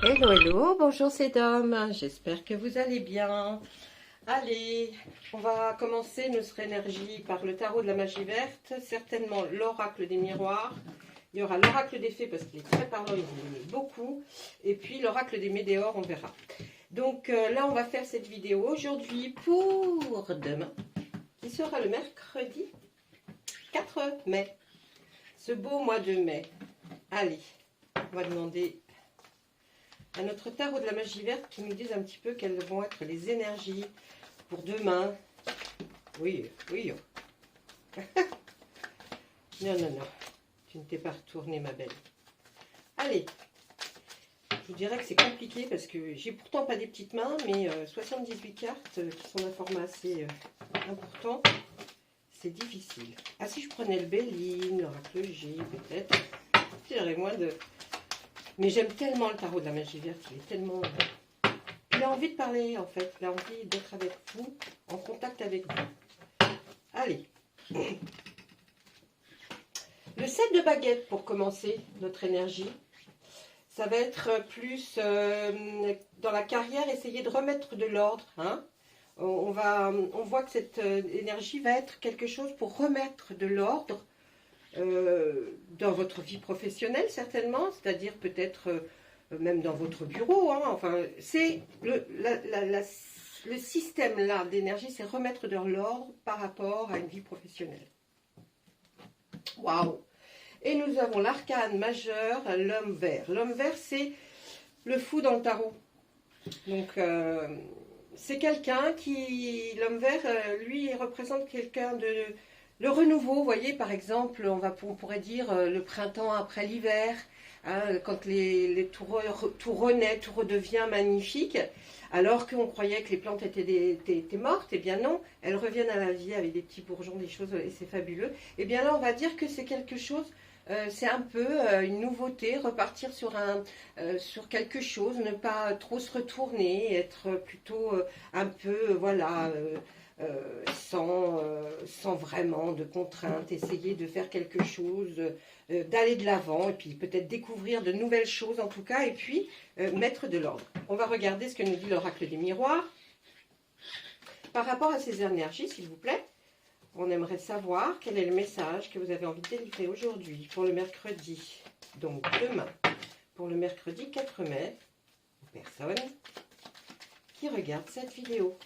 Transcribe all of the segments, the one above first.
Hello, hello, bonjour c'est Dom, j'espère que vous allez bien. Allez, on va commencer notre énergie par le tarot de la magie verte, certainement l'oracle des miroirs. Il y aura l'oracle des fées parce qu'il est très parlant, il vous aime beaucoup. Et puis l'oracle des météores, on verra. Donc là, on va faire cette vidéo aujourd'hui pour demain, qui sera le mercredi 4 mai. Ce beau mois de mai. Allez, on va demander à notre tarot de la magie verte qui nous dise un petit peu quelles vont être les énergies pour demain. Oui, oui. Non, non, non. Tu ne t'es pas retournée, ma belle. Allez. Je vous dirais que c'est compliqué parce que j'ai pourtant pas des petites mains, mais 78 cartes qui sont d'un format assez important. C'est difficile. Ah, si je prenais le Béline, l'oracle G, peut-être. J'aurais moins de... Mais j'aime tellement le tarot de la magie verte, il est tellement... Il a envie de parler, en fait. Il a envie d'être avec vous, en contact avec vous. Allez. Le 7 de baguette, pour commencer, notre énergie. Ça va être plus dans la carrière, essayer de remettre de l'ordre. Hein. On voit que cette énergie va être quelque chose pour remettre de l'ordre dans votre vie professionnelle, certainement. C'est-à-dire peut-être... même dans votre bureau, hein, enfin, c'est le système là d'énergie, c'est remettre de l'ordre par rapport à une vie professionnelle. Waouh! Et nous avons l'arcane majeur, l'homme vert. L'homme vert, c'est le fou dans le tarot. Donc, c'est quelqu'un qui, l'homme vert, lui, il représente quelqu'un de le renouveau. Vous voyez, par exemple, on pourrait dire le printemps après l'hiver. Hein, quand tout renaît, tout redevient magnifique, alors qu'on croyait que les plantes étaient mortes, et bien non, elles reviennent à la vie avec des petits bourgeons, des choses, et c'est fabuleux. Et bien là, on va dire que c'est quelque chose, c'est un peu une nouveauté, repartir sur quelque chose, ne pas trop se retourner, être plutôt un peu, voilà... sans vraiment de contraintes, essayer de faire quelque chose, d'aller de l'avant et puis peut-être découvrir de nouvelles choses en tout cas et puis mettre de l'ordre. On va regarder ce que nous dit l'oracle des miroirs. Par rapport à ces énergies, s'il vous plaît, on aimerait savoir quel est le message que vous avez envie de délivrer aujourd'hui pour le mercredi, donc demain, pour le mercredi 4 mai, personne qui regarde cette vidéo.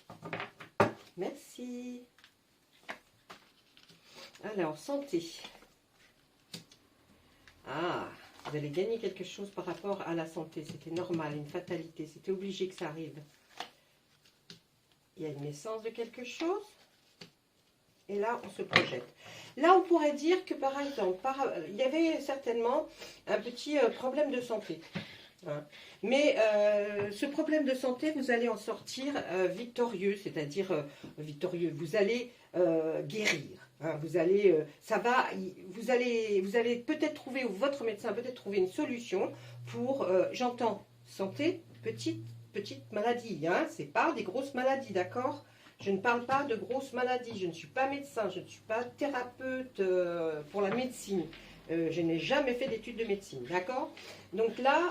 Merci. Alors, santé. Ah, vous allez gagner quelque chose par rapport à la santé. C'était normal, une fatalité. C'était obligé que ça arrive. Il y a une naissance de quelque chose. Et là, on se projette. Là, on pourrait dire que, par exemple, il y avait certainement un petit problème de santé. Hein. Mais ce problème de santé, vous allez en sortir victorieux, c'est-à-dire victorieux. Vous allez guérir. Hein, vous allez peut-être trouver, ou votre médecin peut-être trouver une solution pour, j'entends, santé, petite maladie. Hein, c'est pas des grosses maladies, d'accord? Je ne parle pas de grosses maladies. Je ne suis pas médecin, je ne suis pas thérapeute pour la médecine. Je n'ai jamais fait d'études de médecine, d'accord? Donc là,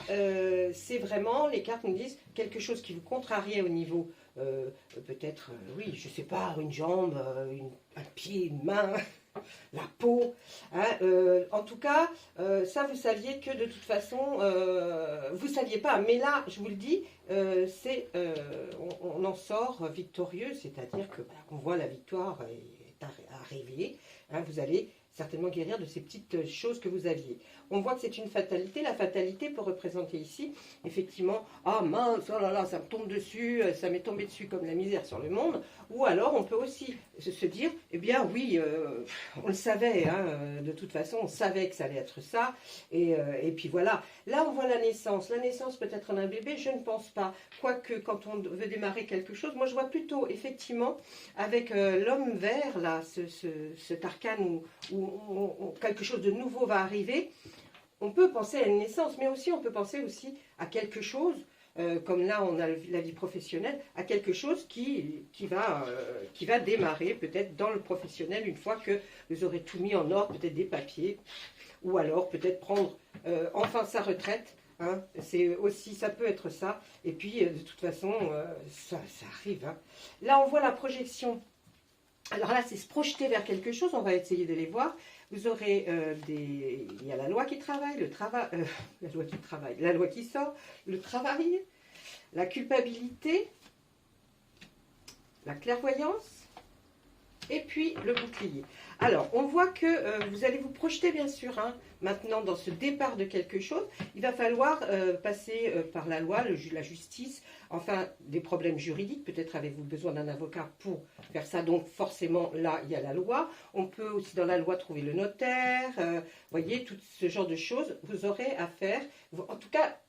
c'est vraiment, les cartes nous disent quelque chose qui vous contrarie au niveau, peut-être, oui, je ne sais pas, une jambe, un pied, une main, la peau. Hein, en tout cas, ça, vous saviez que de toute façon, vous ne saviez pas. Mais là, je vous le dis, on en sort victorieux, c'est-à-dire que on voit la victoire est arrivée. Hein, vous allez certainement guérir de ces petites choses que vous aviez. On voit que c'est une fatalité. La fatalité peut représenter ici, effectivement, ah mince, oh là là, ça me tombe dessus, ça m'est tombé dessus comme la misère sur le monde. Ou alors, on peut aussi se dire, eh bien oui, on le savait, hein, de toute façon, on savait que ça allait être ça. Et puis voilà. Là, on voit la naissance. La naissance peut-être d'un bébé, je ne pense pas. Quoique, quand on veut démarrer quelque chose, moi je vois plutôt, effectivement, avec l'homme vert, là, cet arcane où quelque chose de nouveau va arriver, on peut penser à une naissance, mais aussi on peut penser aussi à quelque chose, comme là on a la vie professionnelle, à quelque chose qui va démarrer peut-être dans le professionnel une fois que vous aurez tout mis en ordre, peut-être des papiers, ou alors peut-être prendre enfin sa retraite Hein. C'est aussi, ça peut être ça. Et puis, de toute façon, ça arrive. Hein. Là, on voit la projection. Alors là, c'est se projeter vers quelque chose. On va essayer de les voir. Vous aurez il y a la loi qui travaille, la loi qui travaille, la loi qui sort, le travail, la culpabilité, la clairvoyance. Et puis le bouclier. Alors, on voit que vous allez vous projeter, bien sûr, hein, maintenant dans ce départ de quelque chose. Il va falloir passer par la loi, la justice, enfin des problèmes juridiques. Peut-être avez-vous besoin d'un avocat pour faire ça. Donc forcément, là, il y a la loi. On peut aussi dans la loi trouver le notaire. Voyez, tout ce genre de choses, vous aurez à faire. En tout cas,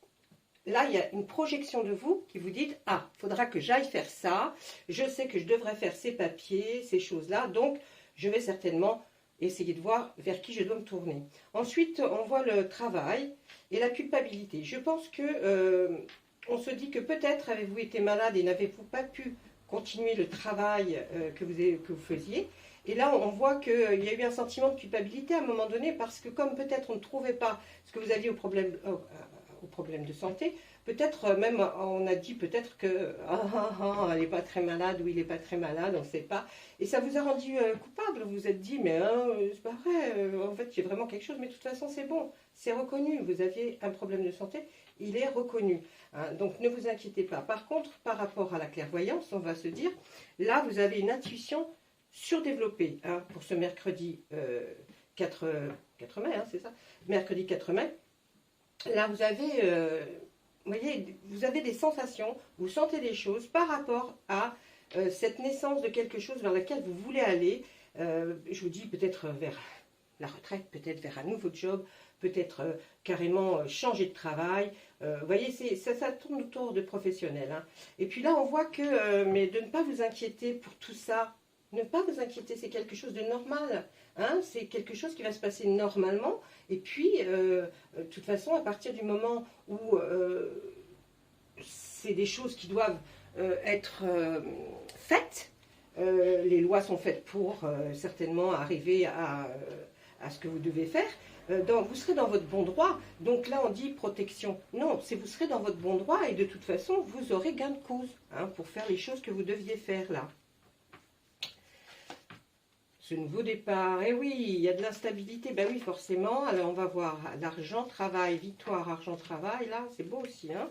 là, il y a une projection de vous qui vous dit « Ah, il faudra que j'aille faire ça. Je sais que je devrais faire ces papiers, ces choses-là. Donc, je vais certainement essayer de voir vers qui je dois me tourner. » Ensuite, on voit le travail et la culpabilité. Je pense que on se dit que peut-être avez-vous été malade et n'avez-vous pas pu continuer le travail que vous faisiez. Et là, on voit qu'il y a eu un sentiment de culpabilité à un moment donné parce que comme peut-être on ne trouvait pas ce que vous aviez au problème de santé, peut-être même on a dit peut-être que elle n'est pas très malade ou il n'est pas très malade, on ne sait pas. Et ça vous a rendu coupable, vous vous êtes dit mais c'est pas vrai, en fait j'ai vraiment quelque chose, mais de toute façon c'est bon, c'est reconnu, vous aviez un problème de santé, il est reconnu. Hein, donc ne vous inquiétez pas. Par contre, par rapport à la clairvoyance, on va se dire, là vous avez une intuition surdéveloppée hein, pour ce mercredi 4 mai, hein, c'est ça, mercredi 4 mai. Là, vous avez, voyez, vous avez des sensations, vous sentez des choses par rapport à cette naissance de quelque chose vers laquelle vous voulez aller. Je vous dis peut-être vers la retraite, peut-être vers un nouveau job, peut-être carrément changer de travail. Vous voyez, ça tourne autour de professionnels. Hein. Et puis là, on voit que, mais de ne pas vous inquiéter pour tout ça, ne pas vous inquiéter, c'est quelque chose de normal. Hein, c'est quelque chose qui va se passer normalement. Et puis, de toute façon, à partir du moment où c'est des choses qui doivent être faites, les lois sont faites pour certainement arriver à ce que vous devez faire. Vous serez dans votre bon droit. Donc là, on dit protection. Non, c'est vous serez dans votre bon droit et de toute façon, vous aurez gain de cause hein, pour faire les choses que vous deviez faire là. Ce nouveau départ, et oui, il y a de l'instabilité, ben oui, forcément. Alors, on va voir l'argent, travail, victoire, argent, travail. Là, c'est beau aussi. Hein.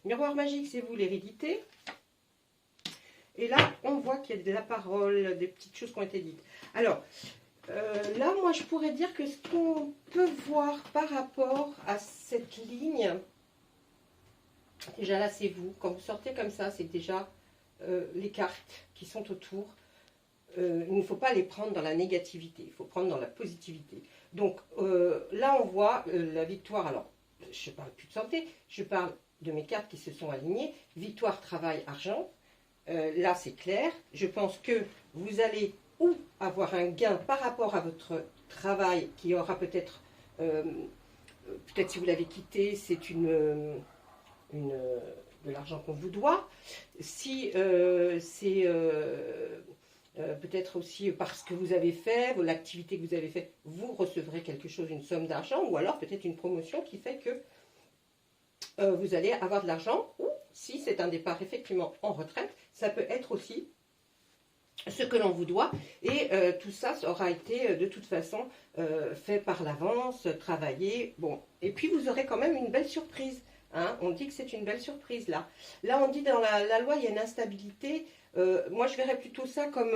Miroir magique, c'est vous, l'hérédité. Et là, on voit qu'il y a de la parole, des petites choses qui ont été dites. Alors, là, moi, je pourrais dire que ce qu'on peut voir par rapport à cette ligne, déjà là, c'est vous. Quand vous sortez comme ça, c'est déjà les cartes qui sont autour. Il ne faut pas les prendre dans la négativité, il faut prendre dans la positivité. Donc là, on voit la victoire. Alors, je ne parle plus de santé, je parle de mes cartes qui se sont alignées. Victoire, travail, argent. Là, c'est clair. Je pense que vous allez ou avoir un gain par rapport à votre travail qui aura peut-être, peut-être si vous l'avez quitté, c'est de l'argent qu'on vous doit. Si c'est peut-être aussi parce que vous avez fait, l'activité que vous avez faite, vous recevrez quelque chose, une somme d'argent, ou alors peut-être une promotion qui fait que vous allez avoir de l'argent, ou si c'est un départ effectivement en retraite, ça peut être aussi ce que l'on vous doit, et tout ça aura été de toute façon fait par l'avance, travaillé, bon, et puis vous aurez quand même une belle surprise. Hein, on dit que c'est une belle surprise là. Là, on dit dans la loi, il y a une instabilité. Moi, je verrais plutôt ça comme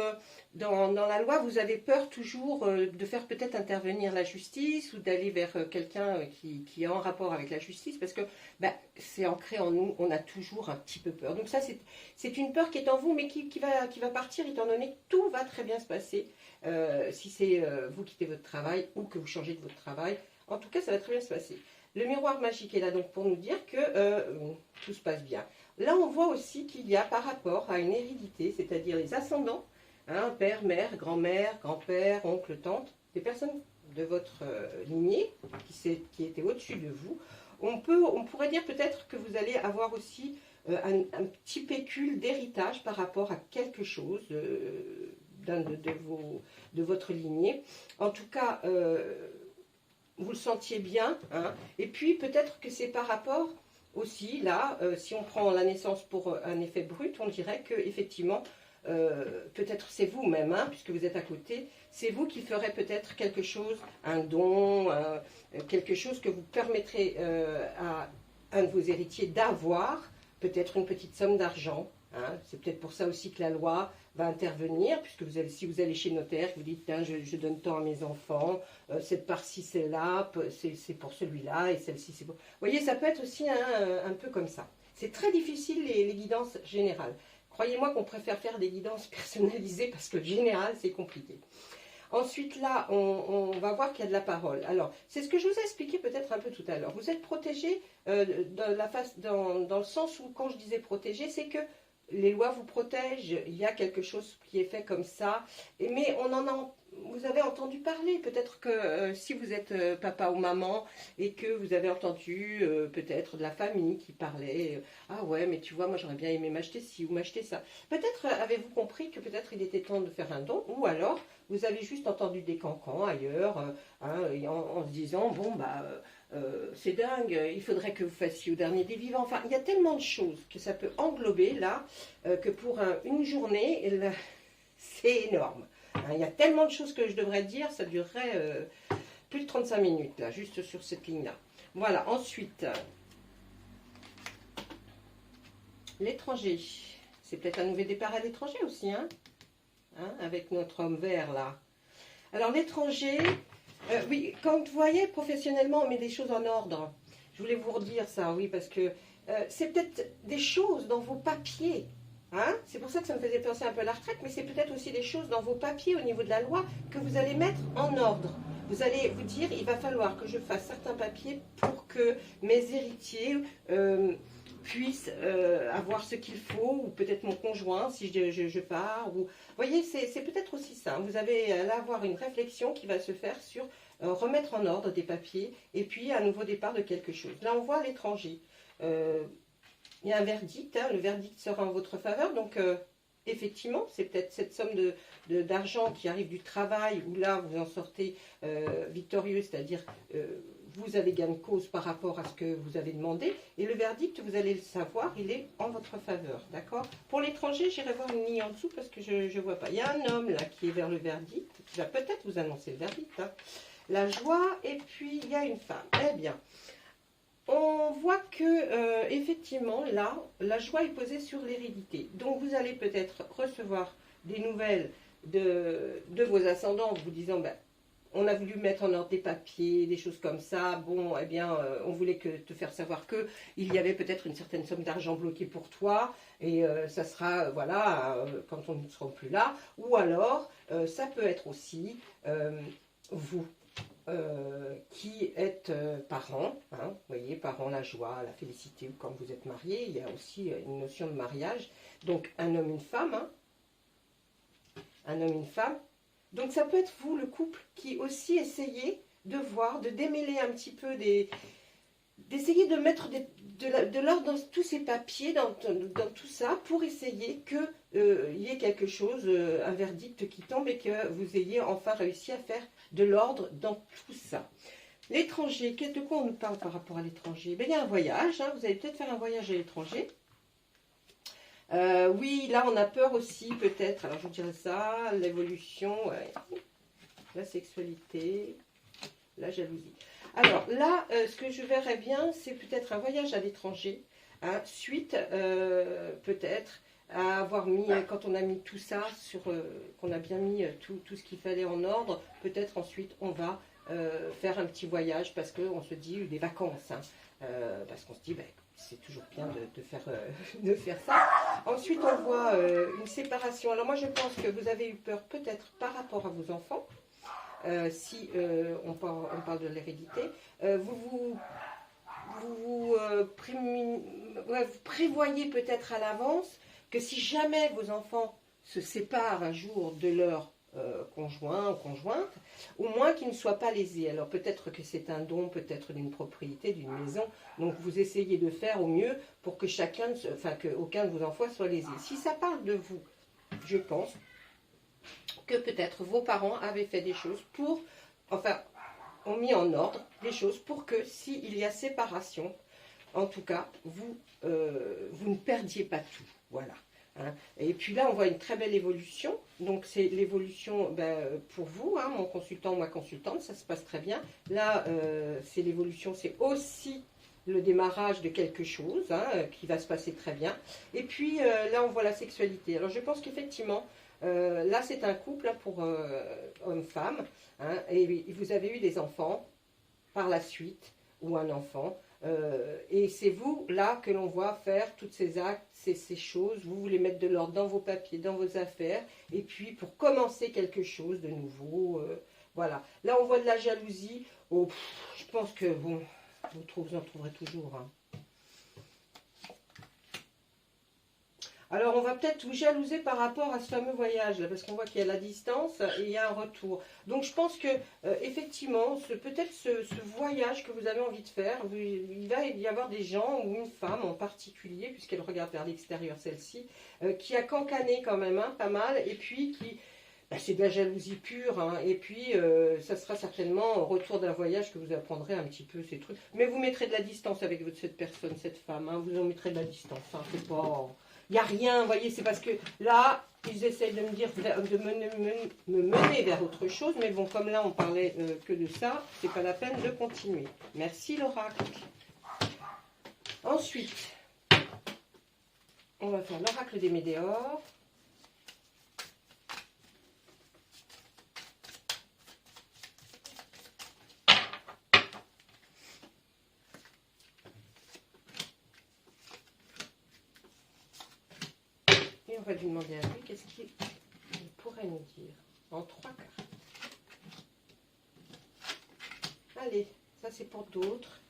dans la loi, vous avez peur toujours de faire peut-être intervenir la justice ou d'aller vers quelqu'un qui est en rapport avec la justice parce que ben, c'est ancré en nous, on a toujours un petit peu peur. Donc ça, c'est une peur qui est en vous, mais qui va partir étant donné que tout va très bien se passer si c'est vous quittez votre travail ou que vous changez de votre travail. En tout cas, ça va très bien se passer. Le miroir magique est là donc pour nous dire que tout se passe bien. Là, on voit aussi qu'il y a par rapport à une hérédité, c'est-à-dire les ascendants, hein, père, mère, grand-mère, grand-père, oncle, tante, des personnes de votre lignée qui étaient au-dessus de vous. On pourrait dire peut-être que vous allez avoir aussi un petit pécule d'héritage par rapport à quelque chose de votre lignée. En tout cas, vous le sentiez bien, hein. Et puis peut-être que c'est par rapport aussi, là, si on prend la naissance pour un effet brut, on dirait que effectivement, peut-être c'est vous-même, hein, puisque vous êtes à côté, c'est vous qui ferez peut-être quelque chose, un don, quelque chose que vous permettrez à un de vos héritiers d'avoir, peut-être une petite somme d'argent. Hein. C'est peut-être pour ça aussi que la loi va intervenir, puisque si vous allez chez le notaire, vous dites, je donne tant à mes enfants, cette part-ci c'est là, c'est pour celui-là, et celle-ci c'est pour... Vous voyez, ça peut être aussi un peu comme ça. C'est très difficile les guidances générales. Croyez-moi qu'on préfère faire des guidances personnalisées, parce que le général c'est compliqué. Ensuite, là, on va voir qu'il y a de la parole. Alors, c'est ce que je vous ai expliqué peut-être un peu tout à l'heure. Vous êtes protégé dans le sens où, quand je disais protégé, c'est que les lois vous protègent, il y a quelque chose qui est fait comme ça, mais vous avez entendu parler, peut-être que si vous êtes papa ou maman et que vous avez entendu peut-être de la famille qui parlait, ah ouais mais tu vois moi j'aurais bien aimé m'acheter ci ou m'acheter ça, peut-être avez-vous compris que peut-être il était temps de faire un don, ou alors vous avez juste entendu des cancans ailleurs, hein, en se disant bon bah c'est dingue, il faudrait que vous fassiez au dernier des vivants. Enfin, il y a tellement de choses que ça peut englober là, que pour une journée, c'est énorme. Hein, il y a tellement de choses que je devrais dire, ça durerait plus de 35 minutes, là, juste sur cette ligne-là. Voilà, ensuite, l'étranger. C'est peut-être un nouveau départ à l'étranger aussi, hein, avec notre homme vert, là. Alors, l'étranger... oui, quand vous voyez, professionnellement, on met des choses en ordre. Je voulais vous redire ça, oui, parce que c'est peut-être des choses dans vos papiers. Hein, c'est pour ça que ça me faisait penser un peu à la retraite, mais c'est peut-être aussi des choses dans vos papiers au niveau de la loi que vous allez mettre en ordre. Vous allez vous dire, il va falloir que je fasse certains papiers pour que mes héritiers puissent avoir ce qu'il faut, ou peut-être mon conjoint si je pars. Ou... Vous voyez, c'est peut-être aussi ça. Vous allez là avoir une réflexion qui va se faire sur remettre en ordre des papiers et puis un nouveau départ de quelque chose. Là, on voit à l'étranger. Il y a un verdict, hein, le verdict sera en votre faveur, donc effectivement, c'est peut-être cette somme d'argent qui arrive du travail, où là, vous en sortez victorieux, c'est-à-dire vous avez gain de cause par rapport à ce que vous avez demandé, et le verdict, vous allez le savoir, il est en votre faveur, d'accord? Pour l'étranger, j'irai voir une ligne en dessous, parce que je ne vois pas. Il y a un homme, là, qui est vers le verdict, qui va peut-être vous annoncer le verdict, hein. La joie, et puis il y a une femme. Eh bien... On voit que, effectivement, là, la joie est posée sur l'hérédité. Donc, vous allez peut-être recevoir des nouvelles de vos ascendants, vous disant, ben, on a voulu mettre en ordre des papiers, des choses comme ça. Bon, eh bien, on voulait te faire savoir que il y avait peut-être une certaine somme d'argent bloquée pour toi, et ça sera, voilà, quand on ne sera plus là. Ou alors, ça peut être aussi vous. Qui êtes parents, hein, vous voyez, parents, la joie, la félicité, ou quand vous êtes marié, il y a aussi une notion de mariage, donc un homme, une femme, hein, un homme, une femme, donc ça peut être vous, le couple, qui aussi essayez de voir, de démêler un petit peu d'essayer de mettre de l'ordre dans tous ces papiers, dans tout ça, pour essayer qu'il y ait quelque chose, un verdict qui tombe, et que vous ayez enfin réussi à faire de l'ordre dans tout ça. L'étranger, de quoi on nous parle par rapport à l'étranger? Il y a un voyage, hein, vous allez peut-être faire un voyage à l'étranger. Oui, là on a peur aussi peut-être, alors je vous dirais ça, l'évolution, ouais, la sexualité, la jalousie. Alors là, ce que je verrais bien, c'est peut-être un voyage à l'étranger, hein, suite peut-être à avoir mis, quand on a mis tout ça, qu'on a bien mis tout ce qu'il fallait en ordre, peut-être ensuite on va faire un petit voyage, parce qu'on se dit des vacances, hein, parce qu'on se dit, ben, c'est toujours bien de faire ça. Ensuite, on voit une séparation. Alors moi, je pense que vous avez eu peur peut-être par rapport à vos enfants, si on parle de l'hérédité. Vous prévoyez peut-être à l'avance que si jamais vos enfants se séparent un jour de leur conjoint ou conjointe, au moins qu'ils ne soient pas lésés. Alors peut-être que c'est un don, peut-être d'une propriété, d'une maison, donc vous essayez de faire au mieux pour que qu'aucun de vos enfants soit lésé. Si ça parle de vous, je pense que peut-être vos parents avaient fait des choses pour, enfin, ont mis en ordre les choses pour que s'il y a séparation, en tout cas, vous ne perdiez pas tout. Voilà. Hein. Et puis là, on voit une très belle évolution. Donc, c'est l'évolution pour vous, hein, mon consultant ou ma consultante, ça se passe très bien. Là, c'est l'évolution, c'est aussi le démarrage de quelque chose hein, qui va se passer très bien. Et puis, là, on voit la sexualité. Alors, je pense qu'effectivement, là, c'est un couple hein, pour homme-femme. Hein, et vous avez eu des enfants par la suite, ou un enfant. Et c'est vous, là, que l'on voit faire tous ces actes, ces choses. Vous voulez mettre de l'ordre dans vos papiers, dans vos affaires. Et puis, pour commencer quelque chose de nouveau, voilà. Là, on voit de la jalousie. Oh, je pense que, bon, vous en trouverez toujours. Hein. Alors, on va peut-être vous jalouser par rapport à ce fameux voyage, là, parce qu'on voit qu'il y a la distance et il y a un retour. Donc, je pense que, effectivement, peut-être ce voyage que vous avez envie de faire, il va y avoir des gens, ou une femme en particulier, puisqu'elle regarde vers l'extérieur, celle-ci, qui a cancané quand même, hein, pas mal, et puis qui... c'est de la jalousie pure, hein, et puis ça sera certainement au retour d'un voyage que vous apprendrez un petit peu ces trucs. Mais vous mettrez de la distance avec cette personne, cette femme, hein, vous en mettrez de la distance, hein, c'est pas... Il n'y a rien, vous voyez, c'est parce que là, ils essayent de me dire, de me mener vers autre chose, mais bon, comme là, on parlait que de ça, c'est pas la peine de continuer. Merci l'oracle. Ensuite, on va faire l'oracle des météores. Et on va lui demander à lui qu'est-ce qu'il pourrait nous dire en 3 cartes. Allez, ça c'est pour d'autres,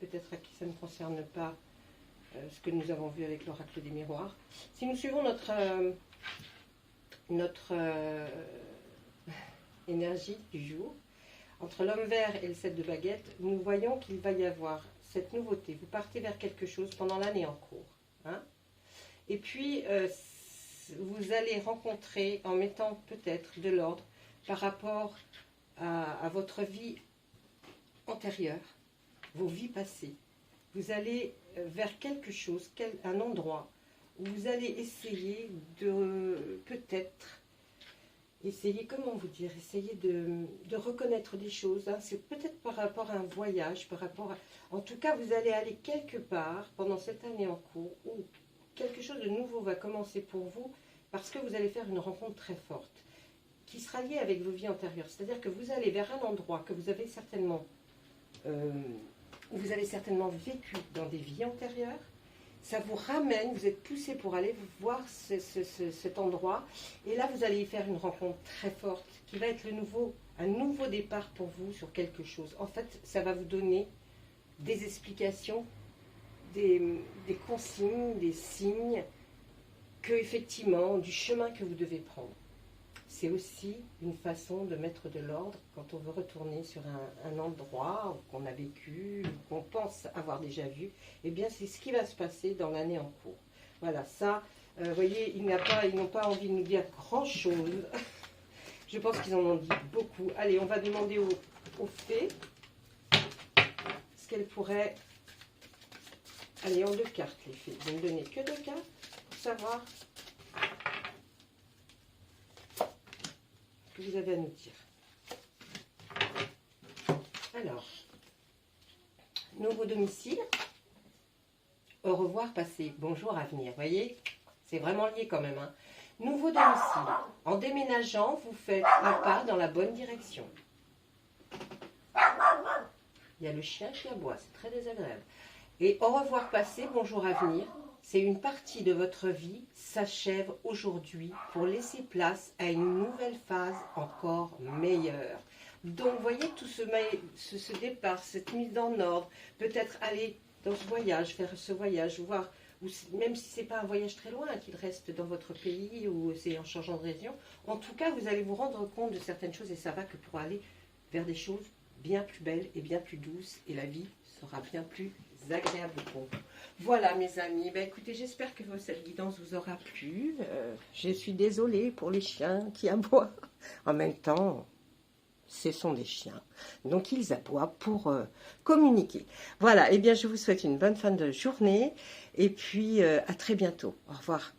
peut-être à qui ça ne concerne pas ce que nous avons vu avec l'oracle des miroirs. Si nous suivons notre énergie du jour, entre l'homme vert et le 7 de baguette, nous voyons qu'il va y avoir cette nouveauté. Vous partez vers quelque chose pendant l'année en cours. Hein, et puis, vous allez rencontrer, en mettant peut-être de l'ordre par rapport à votre vie antérieure, vos vies passées. Vous allez vers quelque chose, un endroit où vous allez essayer de, peut-être, comment vous dire, essayer de reconnaître des choses. Hein. C'est peut-être par rapport à un voyage, par rapport à... En tout cas, vous allez aller quelque part pendant cette année en cours où quelque chose de nouveau va commencer pour vous parce que vous allez faire une rencontre très forte qui sera liée avec vos vies antérieures. C'est-à-dire que vous allez vers un endroit que vous avez certainement vécu dans des vies antérieures. Ça vous ramène, vous êtes poussé pour aller voir cet endroit. Et là, vous allez y faire une rencontre très forte qui va être un nouveau départ pour vous sur quelque chose. En fait, ça va vous donner des explications, des consignes, des signes que effectivement du chemin que vous devez prendre. C'est aussi une façon de mettre de l'ordre quand on veut retourner sur un endroit qu'on a vécu, qu'on pense avoir déjà vu. Eh bien, c'est ce qui va se passer dans l'année en cours. Voilà, ça, vous voyez, ils n'ont pas envie de nous dire grand-chose. Je pense qu'ils en ont dit beaucoup. Allez, on va demander aux fées ce qu'elles pourraient... Allez, en 2 cartes, les fées. Vous ne me donnez que 2 cartes pour savoir ce que vous avez à nous dire. Alors, nouveau domicile, au revoir passé, bonjour avenir. Vous voyez, c'est vraiment lié quand même. Hein. Nouveau domicile, en déménageant, vous faites un pas dans la bonne direction. Il y a le chien qui aboie, c'est très désagréable. Et au revoir passé, bonjour avenir, c'est une partie de votre vie s'achève aujourd'hui pour laisser place à une nouvelle phase encore meilleure. Donc, vous voyez tout ce départ, cette mise en ordre, peut-être aller dans ce voyage, faire ce voyage, voir, même si ce n'est pas un voyage très loin, qu'il reste dans votre pays ou c'est en changeant de région, en tout cas, vous allez vous rendre compte de certaines choses et ça va que pour aller vers des choses bien plus belles et bien plus douces et la vie sera bien plus agréable pour vous. Voilà mes amis, ben, écoutez, j'espère que cette guidance vous aura plu. Je suis désolée pour les chiens qui aboient. En même temps, ce sont des chiens. Donc ils aboient pour communiquer. Voilà, et bien je vous souhaite une bonne fin de journée et puis à très bientôt. Au revoir.